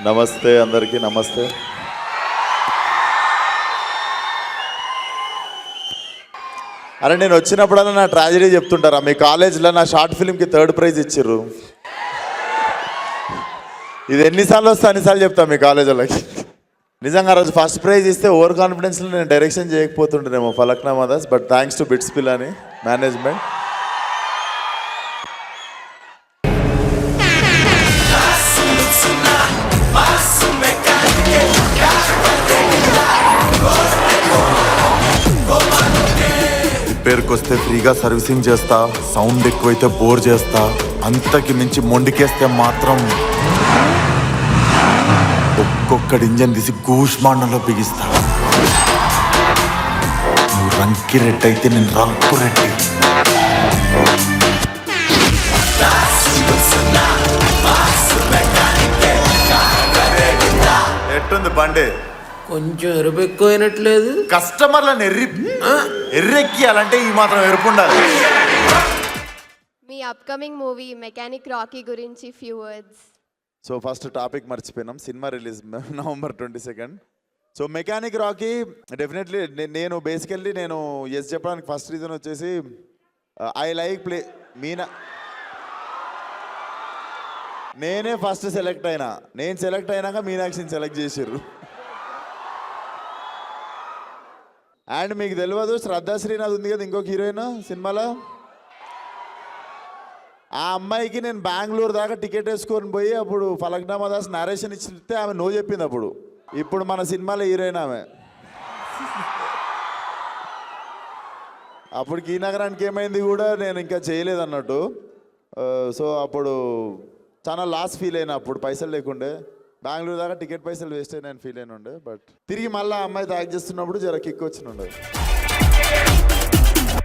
నమస్తే అందరికీ నమస్తే. అరే నేను వచ్చినప్పుడన్నా నా ట్రాజడీ చెప్తుంటారా? మీ కాలేజ్లో నా షార్ట్ ఫిల్మ్కి 3rd ప్రైజ్ ఇచ్చిర్రు. ఇది ఎన్నిసార్లు వస్తే అన్నిసార్లు చెప్తా మీ కాలేజ్ వాళ్ళకి. నిజంగా రోజు ఫస్ట్ ప్రైజ్ ఇస్తే ఓవర్ కాన్ఫిడెన్స్లో నేను డైరెక్షన్ చేయకపోతుంటేనేమో Falaknuma Das. But thanks to BITS పిల్లని మేనేజ్మెంట్. రిపేర్కి వస్తే ఫ్రీగా సర్వీసింగ్ చేస్తా, సౌండ్ ఎక్కువైతే బోర్ చేస్తా, అంతకి మించి మొండికేస్తే మాత్రం ఒక్కొక్కడి ఇంజన్ తీసి గూష్మాండంలో బిగిస్తా. నువ్వు రంకి రెట్టి అయితే నేను రంకు రెట్టి. ఎట్టుంది బండి? కొంచెం ఎరుపు ఎక్కువైనట్లేదు. కస్టమర్లను ఎర్రెక్కియాలంటే ఈ మాత్రం ఎరుపు ఉండాలి. మీ అప్కమింగ్ మూవీ మెకానిక్ రాకీ గురించి few words. So first topic మర్చిపోయినాం. Cinema release November 22. So mechanic Rocky definitely నేను బేసికల్లీ నేను ఎస్ చెప్పడానికి ఫస్ట్ రీజన్ వచ్చేసి ఐ లైక్ ప్లే మీనా. నేనే ఫస్ట్ సెలెక్ట్ అయినా. నేను సెలెక్ట్ అయినాక మీనాక్షిని సెలెక్ట్ చేసారు. అండ్ మీకు తెలియదు, శ్రద్ధా శ్రీనాథ్ ఉంది కదా ఇంకొక హీరోయిన్ సినిమాలో. ఆ అమ్మాయికి నేను బెంగళూరు దాకా టికెట్ వేసుకొని పోయి అప్పుడు ఫలక్నామా దాస్ నరేషన్ ఇచ్చితే ఆమె నో చెప్పింది. అప్పుడు ఇప్పుడు మన సినిమాలో హీరోయిన్ ఆమె. అప్పటికి ఈ నగరానికి ఏమైంది కూడా నేను ఇంకా చేయలేదు అన్నట్టు. సో అప్పుడు చాలా లాస్ ఫీల్ అయినా. అప్పుడు పైసలు లేకుండే, బెంగళూరు దాకా టికెట్ పైసలు వేస్ట్ అయినా ఫీల్ అయిన ఉండే. బట్ తిరిగి మళ్ళీ అమ్మాయి యాక్ట్ చేస్తున్నప్పుడు జర కిక్ వచ్చిన ఉండే.